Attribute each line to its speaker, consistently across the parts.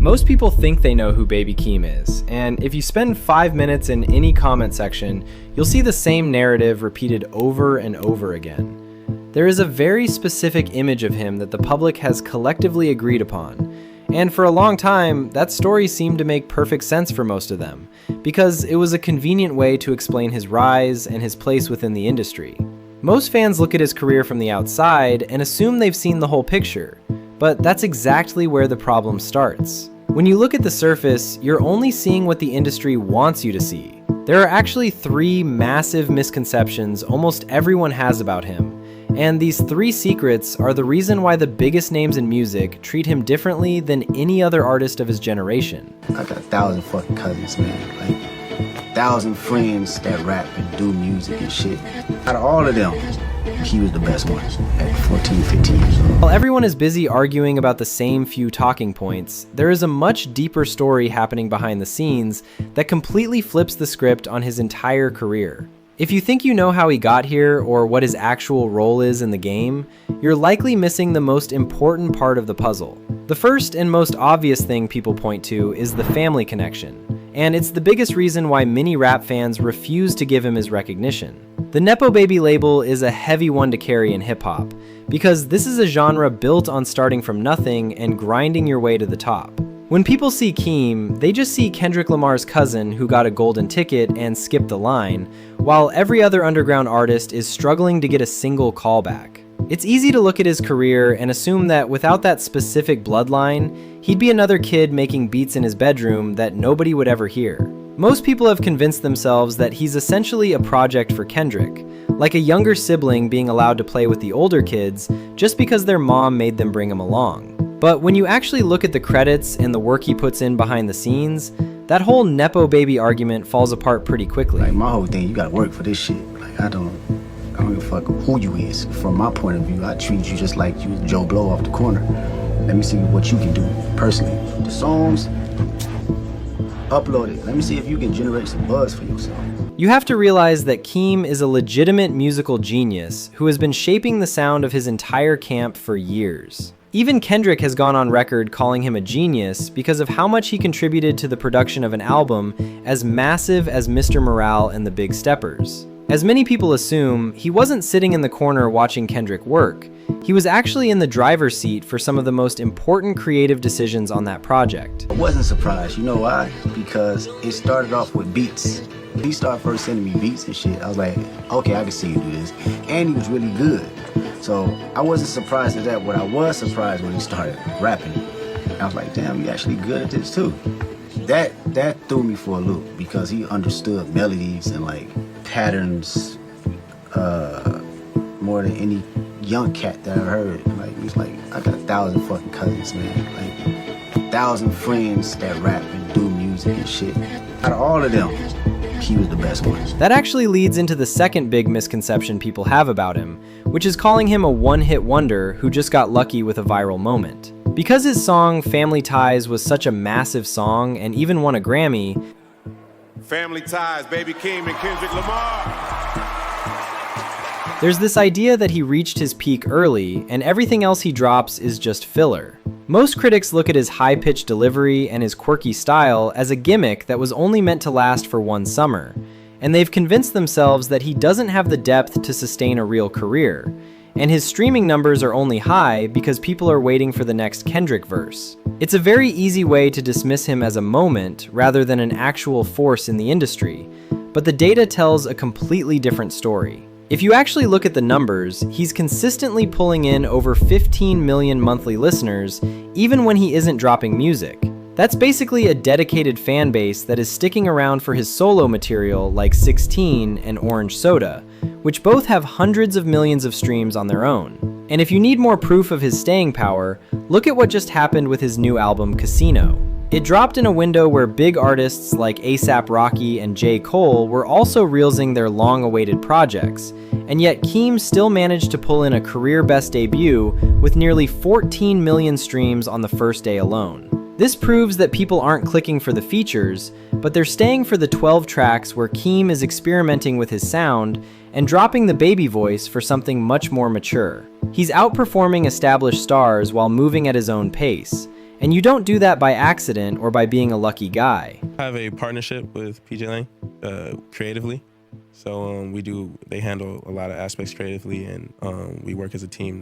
Speaker 1: Most people think they know who Baby Keem is, and if you spend 5 minutes in any comment section, you'll see the same narrative repeated over and over again. There is a very specific image of him that the public has collectively agreed upon, and for a long time, that story seemed to make perfect sense for most of them, because it was a convenient way to explain his rise and his place within the industry. Most fans look at his career from the outside and assume they've seen the whole picture, but that's exactly where the problem starts. When you look at the surface, you're only seeing what the industry wants you to see. There are actually 3 massive misconceptions almost everyone has about him, and these 3 secrets are the reason why the biggest names in music treat him differently than any other artist of his generation.
Speaker 2: I got 1,000 fucking cousins, man. Like, 1,000 friends that rap and do music and shit. Out of all of them, he was the best one at 14, 15 years old.
Speaker 1: While everyone is busy arguing about the same few talking points, there is a much deeper story happening behind the scenes that completely flips the script on his entire career. If you think you know how he got here or what his actual role is in the game, you're likely missing the most important part of the puzzle. The first and most obvious thing people point to is the family connection, and it's the biggest reason why many rap fans refuse to give him his recognition. The Nepo Baby label is a heavy one to carry in hip-hop, because this is a genre built on starting from nothing and grinding your way to the top. When people see Keem, they just see Kendrick Lamar's cousin who got a golden ticket and skipped the line, while every other underground artist is struggling to get a single callback. It's easy to look at his career and assume that without that specific bloodline, he'd be another kid making beats in his bedroom that nobody would ever hear. Most people have convinced themselves that he's essentially a project for Kendrick, like a younger sibling being allowed to play with the older kids just because their mom made them bring him along. But when you actually look at the credits and the work he puts in behind the scenes, that whole Nepo Baby argument falls apart pretty quickly.
Speaker 2: Like, my whole thing, you gotta work for this shit. Like, I don't give a fuck who you is. From my point of view, I treat you just like you Joe Blow off the corner. Let me see what you can do personally. The songs, upload it. Let me see if you can generate some buzz for yourself.
Speaker 1: You have to realize that Keem is a legitimate musical genius who has been shaping the sound of his entire camp for years. Even Kendrick has gone on record calling him a genius because of how much he contributed to the production of an album as massive as Mr. Morale and the Big Steppers. As many people assume, he wasn't sitting in the corner watching Kendrick work. He was actually in the driver's seat for some of the most important creative decisions on that project.
Speaker 2: I wasn't surprised, you know why? Because it started off with beats. He started first sending me beats and shit. I was like, okay, I can see you do this. And he was really good. So I wasn't surprised at that. What I was surprised when he started rapping. I was like, damn, you actually good at this too. That threw me for a loop because he understood melodies and like patterns more than any young cat that I heard. Like, he's like, I got 1,000 fucking cousins, man. Like, 1,000 friends that rap and do music and shit. Out of all of them, he was the best one.
Speaker 1: That actually leads into the second big misconception people have about him, which is calling him a one-hit wonder who just got lucky with a viral moment. Because his song Family Ties was such a massive song and even won a Grammy,
Speaker 3: Family Ties, Baby Keem and Kendrick Lamar.
Speaker 1: There's this idea that he reached his peak early and everything else he drops is just filler. Most critics look at his high-pitched delivery and his quirky style as a gimmick that was only meant to last for one summer, and they've convinced themselves that he doesn't have the depth to sustain a real career, and his streaming numbers are only high because people are waiting for the next Kendrick verse. It's a very easy way to dismiss him as a moment rather than an actual force in the industry, but the data tells a completely different story. If you actually look at the numbers, he's consistently pulling in over 15 million monthly listeners, even when he isn't dropping music. That's basically a dedicated fan base that is sticking around for his solo material like 16 and Orange Soda, which both have hundreds of millions of streams on their own. And if you need more proof of his staying power, look at what just happened with his new album Casino. It dropped in a window where big artists like A$AP Rocky and J. Cole were also reelsing their long-awaited projects, and yet Keem still managed to pull in a career-best debut with nearly 14 million streams on the first day alone. This proves that people aren't clicking for the features, but they're staying for the 12 tracks where Keem is experimenting with his sound and dropping the baby voice for something much more mature. He's outperforming established stars while moving at his own pace, And you don't do that by accident or by being a lucky guy.
Speaker 4: I have a partnership with PgLang creatively. So they handle a lot of aspects creatively, and we work as a team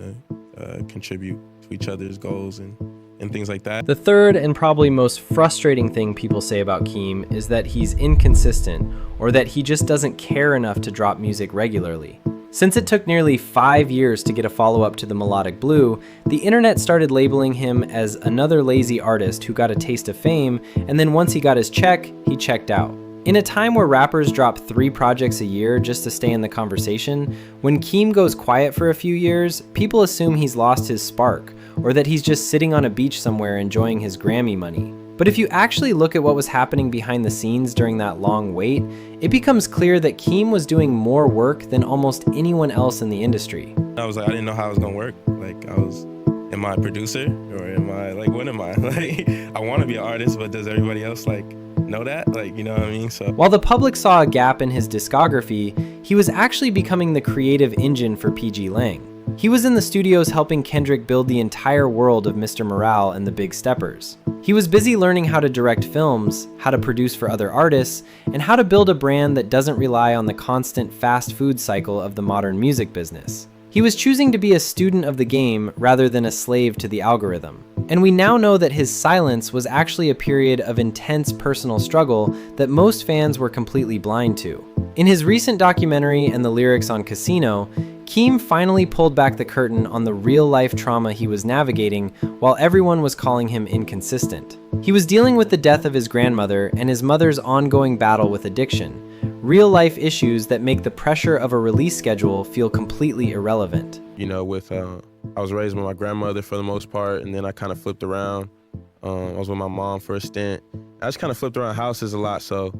Speaker 4: to contribute to each other's goals and things like that.
Speaker 1: The third and probably most frustrating thing people say about Keem is that he's inconsistent, or that he just doesn't care enough to drop music regularly. Since it took nearly 5 years to get a follow-up to the Melodic Blue, the internet started labeling him as another lazy artist who got a taste of fame, and then once he got his check, he checked out. In a time where rappers drop 3 projects a year just to stay in the conversation, when Keem goes quiet for a few years, people assume he's lost his spark, or that he's just sitting on a beach somewhere enjoying his Grammy money. But if you actually look at what was happening behind the scenes during that long wait, it becomes clear that Keem was doing more work than almost anyone else in the industry.
Speaker 4: I was like, I didn't know how it was gonna work. Like, am I a producer, or am I, like, what am I? Like, I wanna be an artist, but does everybody else, like, know that? Like, you know what I mean? So
Speaker 1: while the public saw a gap in his discography, he was actually becoming the creative engine for PgLang. He was in the studios helping Kendrick build the entire world of Mr. Morale and the Big Steppers. He was busy learning how to direct films, how to produce for other artists, and how to build a brand that doesn't rely on the constant fast food cycle of the modern music business. He was choosing to be a student of the game rather than a slave to the algorithm. And we now know that his silence was actually a period of intense personal struggle that most fans were completely blind to. In his recent documentary and the lyrics on Casino, Keem finally pulled back the curtain on the real-life trauma he was navigating while everyone was calling him inconsistent. He was dealing with the death of his grandmother and his mother's ongoing battle with addiction, real-life issues that make the pressure of a release schedule feel completely irrelevant.
Speaker 4: You know, I was raised with my grandmother for the most part, and then I kind of flipped around. I was with my mom for a stint. I just kind of flipped around houses a lot, so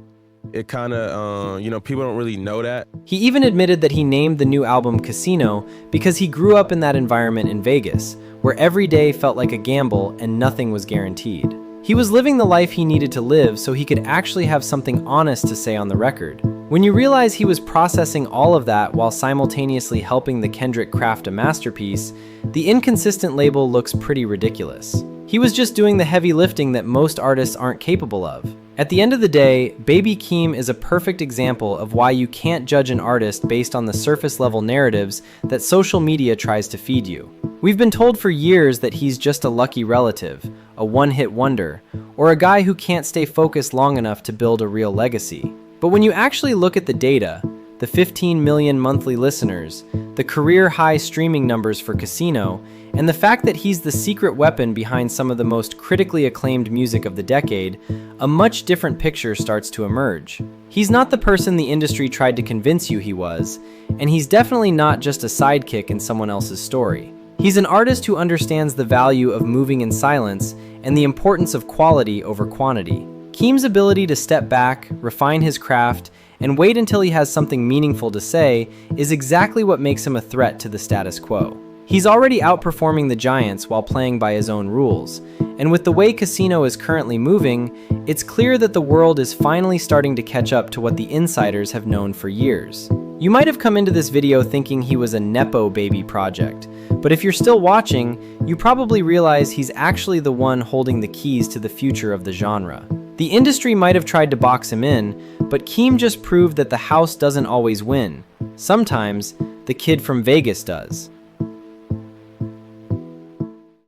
Speaker 4: it kind of, people don't really know that.
Speaker 1: He even admitted that he named the new album Casino because he grew up in that environment in Vegas, where every day felt like a gamble and nothing was guaranteed. He was living the life he needed to live so he could actually have something honest to say on the record. When you realize he was processing all of that while simultaneously helping the Kendrick craft a masterpiece, the inconsistent label looks pretty ridiculous. He was just doing the heavy lifting that most artists aren't capable of. At the end of the day, Baby Keem is a perfect example of why you can't judge an artist based on the surface-level narratives that social media tries to feed you. We've been told for years that he's just a lucky relative, a one-hit wonder, or a guy who can't stay focused long enough to build a real legacy. But when you actually look at the data, the 15 million monthly listeners, the career-high streaming numbers for Casino, and the fact that he's the secret weapon behind some of the most critically acclaimed music of the decade, a much different picture starts to emerge. He's not the person the industry tried to convince you he was, and he's definitely not just a sidekick in someone else's story. He's an artist who understands the value of moving in silence and the importance of quality over quantity. Keem's ability to step back, refine his craft, and wait until he has something meaningful to say is exactly what makes him a threat to the status quo. He's already outperforming the giants while playing by his own rules, and with the way Casino is currently moving, it's clear that the world is finally starting to catch up to what the insiders have known for years. You might have come into this video thinking he was a nepo baby project, but if you're still watching, you probably realize he's actually the one holding the keys to the future of the genre. The industry might have tried to box him in, but Keem just proved that the house doesn't always win. Sometimes, the kid from Vegas does.